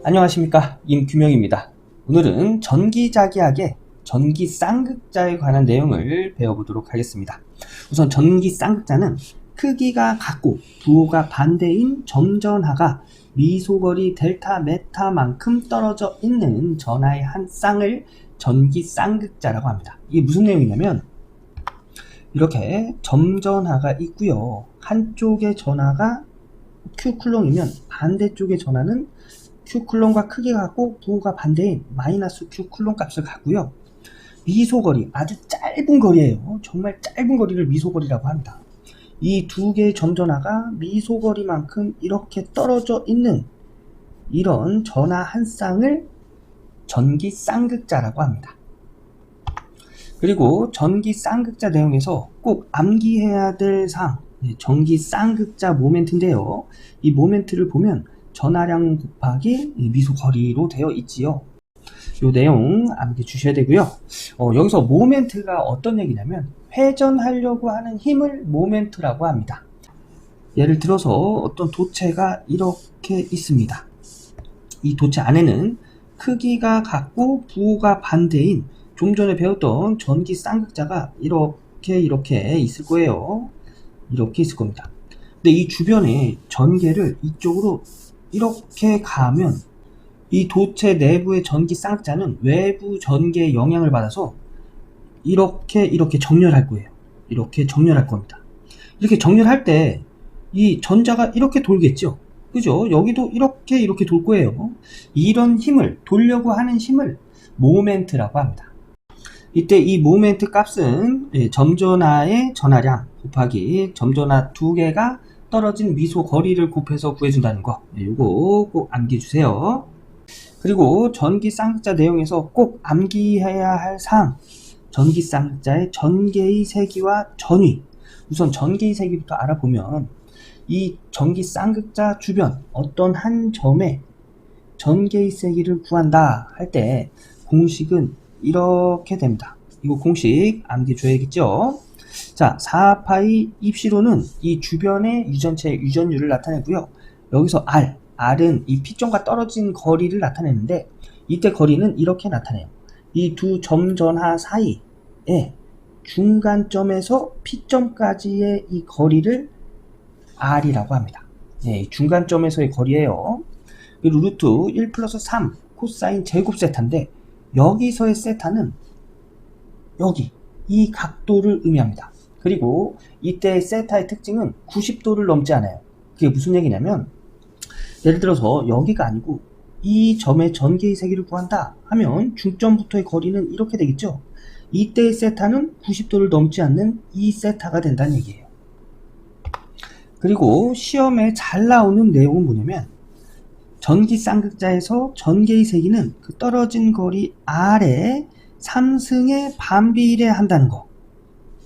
안녕하십니까, 임규명입니다. 오늘은 전기자기하게 전기쌍극자에 관한 내용을 배워보도록 하겠습니다. 우선 전기쌍극자는 크기가 같고 부호가 반대인 점전하가 미소거리 델타 메타만큼 떨어져 있는 전하의 한 쌍을 전기쌍극자라고 합니다. 이게 무슨 내용이냐면 이렇게 점전하가 있고요. 한쪽의 전하가 Q쿨롱이면 반대쪽의 전하는 Q쿨롱과 크기가 같고 부호가 반대인 마이너스 Q쿨롱 값을 갖고요. 미소거리, 아주 짧은 거리예요. 정말 짧은 거리를 미소거리라고 합니다. 이 두 개의 점전하가 미소거리만큼 이렇게 떨어져 있는 이런 전하 한 쌍을 전기쌍극자라고 합니다. 그리고 전기쌍극자 내용에서 꼭 암기해야 될 사항, 전기쌍극자 모멘트인데요. 이 모멘트를 보면 전하량 곱하기 미소거리로 되어 있지요. 이 내용 암기 주셔야 되고요. 여기서 모멘트가 어떤 얘기냐면 회전하려고 하는 힘을 모멘트라고 합니다. 예를 들어서 어떤 도체가 이렇게 있습니다. 이 도체 안에는 크기가 같고 부호가 반대인 좀 전에 배웠던 전기쌍극자가 이렇게 있을 거예요. 이렇게 있을 겁니다. 근데 이 주변에 전개를 이쪽으로 이렇게 가면 이 도체 내부의 전기쌍극자는 외부 전개의 영향을 받아서 이렇게 정렬할 거예요. 이렇게 정렬할 겁니다. 이렇게 정렬할 때 이 전자가 이렇게 돌겠죠. 그죠? 여기도 이렇게 돌 거예요. 이런 힘을 돌려고 하는 힘을 모멘트라고 합니다. 이때 이 모멘트 값은 점전하의 전하량 곱하기 점전하 두 개가 떨어진 미소 거리를 곱해서 구해준다는 거, 이거 꼭 암기해주세요. 그리고 전기쌍극자 내용에서 꼭 암기해야 할 사항, 전기쌍극자의 전개의 세기와 전위. 우선 전개의 세기부터 알아보면 이 전기쌍극자 주변 어떤 한 점에 전개의 세기를 구한다 할 때 공식은 이렇게 됩니다. 이거 공식 암기해줘야겠죠. 자, 4파이 입시로는 이 주변의 유전체의 유전율을 나타내고요. 여기서 R은 이 P점과 떨어진 거리를 나타내는데 이때 거리는 이렇게 나타내요. 이 두 점전하 사이에 중간점에서 P점까지의 이 거리를 R이라고 합니다. 네, 중간점에서의 거리예요. 루트 1 플러스 3 코사인 제곱 세타인데 여기서의 세타는 여기 이 각도를 의미합니다. 그리고 이때 세타의 특징은 90도를 넘지 않아요. 그게 무슨 얘기냐면 예를 들어서 여기가 아니고 이 점의 전개의 세기를 구한다 하면 중점부터의 거리는 이렇게 되겠죠. 이때의 세타는 90도를 넘지 않는 이 세타가 된다는 얘기예요. 그리고 시험에 잘 나오는 내용은 뭐냐면 전기쌍극자에서 전개의 세기는 그 떨어진 거리 R에 3승에 반비례한다는 거.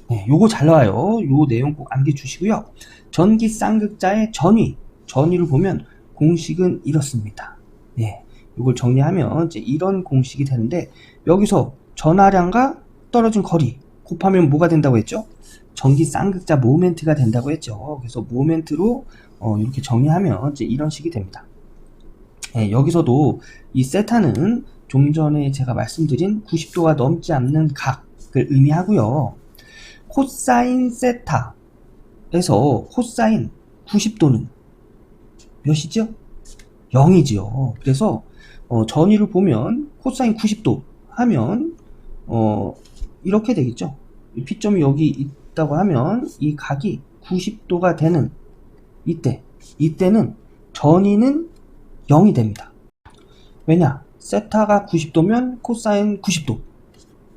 네, 요거 잘 나와요. 요 내용 꼭 암기해 주시고요. 전기쌍극자의 전위를 보면 공식은 이렇습니다. 네, 요걸 정리하면 이제 이런 공식이 되는데 여기서 전하량과 떨어진 거리 곱하면 뭐가 된다고 했죠? 전기쌍극자 모멘트가 된다고 했죠. 그래서 모멘트로 이렇게 정리하면 이제 이런 식이 됩니다. 네, 여기서도 이 세타는 좀 전에 제가 말씀드린 90도가 넘지 않는 각을 의미하고요. 코사인 세타에서 코사인 90도는 몇이죠? 0이지요. 그래서 전위를 보면 코사인 90도 하면 이렇게 되겠죠. P점이 여기 있다고 하면 이 각이 90도가 되는 이때는 전위는 0이 됩니다. 왜냐? 세타가 90도면 코사인 90도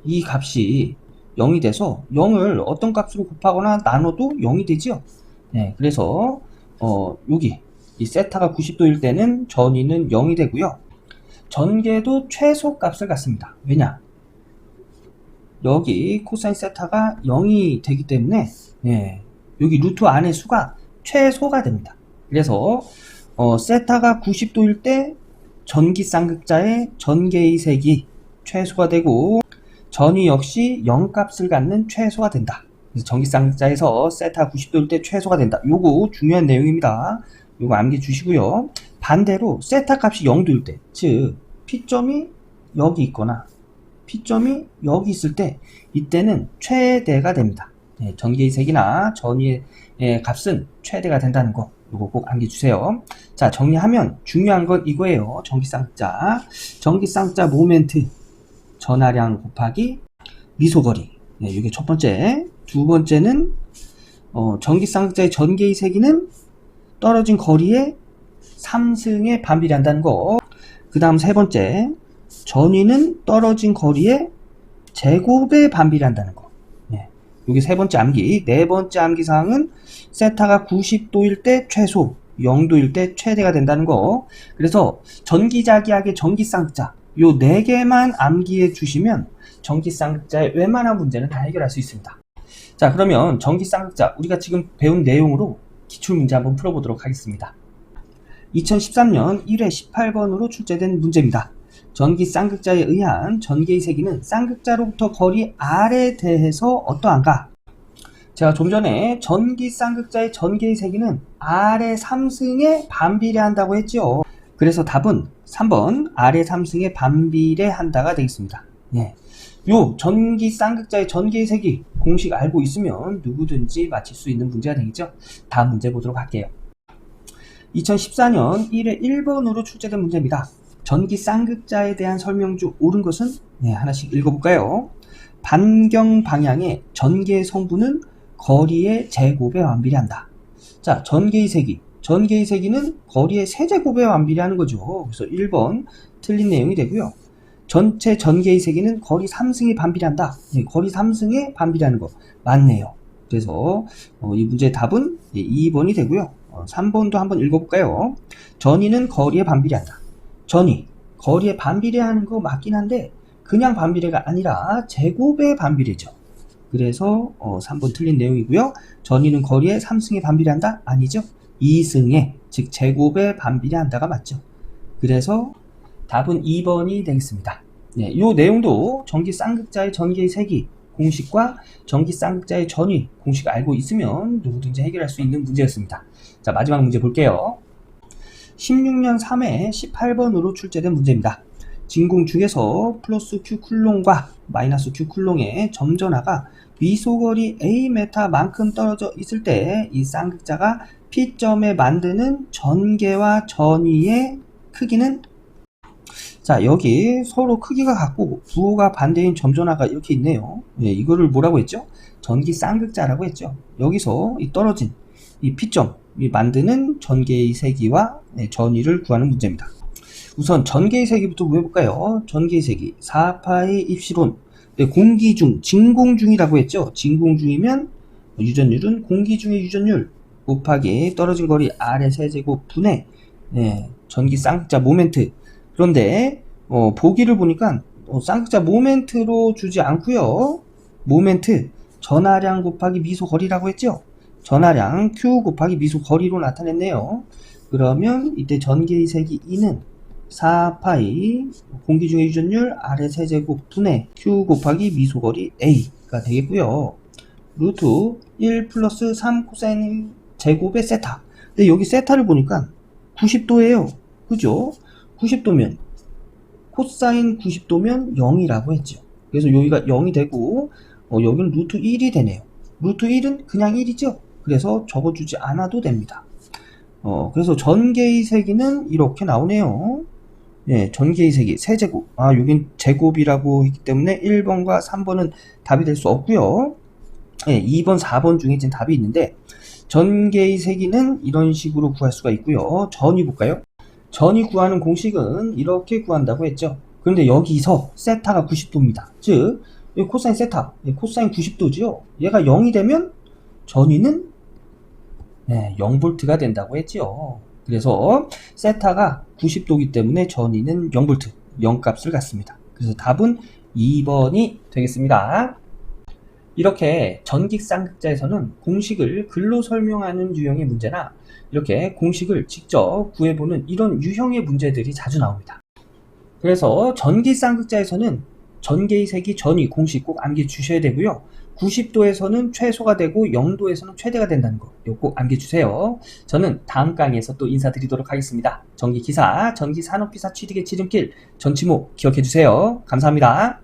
이 값이 0이 돼서 0을 어떤 값으로 곱하거나 나눠도 0이 되죠. 네, 그래서 여기 이 세타가 90도일 때는 전위는 0이 되고요. 전개도 최소 값을 갖습니다. 왜냐? 여기 코사인 세타가 0이 되기 때문에 여기 루트 안의 수가 최소가 됩니다. 그래서 세타가 90도일 때 전기쌍극자의 전개의 세기 최소가 되고 전위 역시 0값을 갖는 최소가 된다. 그래서 전기쌍극자에서 세타 90도일 때 최소가 된다. 요거 중요한 내용입니다. 요거 암기 주시고요. 반대로 세타 값이 0도일 때, 즉 P점이 여기 있거나 P점이 여기 있을 때 이때는 최대가 됩니다. 전기색이나 전위의 값은 최대가 된다는 거 요거 꼭 암기 주세요. 자, 정리하면 중요한 건 이거예요. 전기쌍극자. 전기쌍극자 모멘트 전하량 곱하기 미소거리. 이게 첫 번째. 두 번째는 전기쌍극자의 전개의 세기는 떨어진 거리에 3승에 반비례한다는 거. 그 다음 세 번째, 전위는 떨어진 거리에 제곱에 반비례한다는 거. 이게 세 번째 암기. 네 번째 암기 사항은 세타가 90도일 때 최소, 0도일 때 최대가 된다는 거. 그래서 전기자기하게 전기쌍극자 요 네 개만 암기해 주시면 전기쌍극자의 웬만한 문제는 다 해결할 수 있습니다. 자, 그러면 전기쌍극자 우리가 지금 배운 내용으로 기출문제 한번 풀어보도록 하겠습니다. 2013년 1회 18번으로 출제된 문제입니다. 전기쌍극자에 의한 전개의 세기는 쌍극자로부터 거리 R에 대해서 어떠한가? 제가 좀 전에 전기쌍극자의 전개의 세기는 R의 3승에 반비례한다고 했죠. 그래서 답은 3번 R의 3승에 반비례한다가 되겠습니다. 요 전기쌍극자의 전개의 세기 공식 알고 있으면 누구든지 맞힐 수 있는 문제가 되겠죠. 다음 문제 보도록 할게요. 2014년 1회 1번으로 출제된 문제입니다. 전기쌍극자에 대한 설명 중 옳은 것은? 하나씩 읽어볼까요? 반경 방향의 전개의 성분은 거리의 제곱에 완비례한다. 자, 전개의 세기. 전개의 세기는 거리의 세제곱에 완비례하는 거죠. 그래서 1번 틀린 내용이 되고요. 전체 전개의 세기는 거리 3승에 반비례한다. 거리 3승에 반비례하는 거 맞네요. 그래서 이 문제의 답은 2번이 되고요. 3번도 한번 읽어볼까요? 전위는 거리에 반비례한다. 전위, 거리에 반비례하는 거 맞긴 한데 그냥 반비례가 아니라 제곱에 반비례죠. 그래서 3번 틀린 내용이고요. 전위는 거리에 3승에 반비례한다? 아니죠. 2승에, 즉 제곱에 반비례한다가 맞죠. 그래서 답은 2번이 되겠습니다. 이 내용도 전기쌍극자의 전개의 세기 공식과 전기쌍극자의 전위 공식 알고 있으면 누구든지 해결할 수 있는 문제였습니다. 자, 마지막 문제 볼게요. 16년 3회 18번으로 출제된 문제입니다. 진공 중에서 플러스 Q 쿨롱과 마이너스 Q 쿨롱의 점전하가 미소거리 A 메타만큼 떨어져 있을 때 이 쌍극자가 P점에 만드는 전개와 전위의 크기는? 자, 여기 서로 크기가 같고 부호가 반대인 점전하가 이렇게 있네요. 이거를 뭐라고 했죠? 전기 쌍극자라고 했죠. 여기서 이 떨어진 이 P점이 만드는 전개의 세기와 전위를 구하는 문제입니다. 우선 전개의 세기부터 구해볼까요? 전개의 세기 4파이 입시론. 공기 중, 진공 중이라고 했죠. 진공 중이면 유전율은 공기 중의 유전율 곱하기 떨어진 거리 R의 세제곱 분의 전기 쌍극자 모멘트. 그런데 보기를 보니까 쌍극자 모멘트로 주지 않고요. 모멘트 전하량 곱하기 미소 거리라고 했죠. 전하량 Q 곱하기 미소 거리로 나타냈네요. 그러면 이때 전개의 세기 2는 4파이 공기 중의 유전율 R의 세제곱 분의 Q 곱하기 미소 거리 A가 되겠고요. 루트 1 플러스 3 코사인 제곱의 세타. 근데 여기 세타를 보니까 90도예요. 그죠? 90도면 코사인 90도면 0이라고 했죠. 그래서 여기가 0이 되고 여기는 루트 1이 되네요. 루트 1은 그냥 1이죠. 그래서 적어주지 않아도 됩니다. 그래서 전개의 세기는 이렇게 나오네요. 전개의 세기 세제곱. 여긴 제곱이라고 했기 때문에 1번과 3번은 답이 될 수 없고요. 2번, 4번 중에 지금 답이 있는데 전개의 세기는 이런 식으로 구할 수가 있고요. 전위 볼까요? 전위 구하는 공식은 이렇게 구한다고 했죠. 그런데 여기서 세타가 90도입니다. 즉 코사인 세타, 코사인 90도죠. 얘가 0이 되면 전위는 0V가 된다고 했죠. 그래서 세타가 90도이기 때문에 전위는 0V, 0값을 갖습니다. 그래서 답은 2번이 되겠습니다. 이렇게 전기쌍극자에서는 공식을 글로 설명하는 유형의 문제나 이렇게 공식을 직접 구해보는 이런 유형의 문제들이 자주 나옵니다. 그래서 전기쌍극자에서는 전개의 세기 전위 공식 꼭 암기해 주셔야 되고요. 90도에서는 최소가 되고 0도에서는 최대가 된다는 거, 이거 꼭 암기해주세요. 저는 다음 강의에서 또 인사드리도록 하겠습니다. 전기기사, 전기산업기사 취직의 지름길, 전치모 기억해주세요. 감사합니다.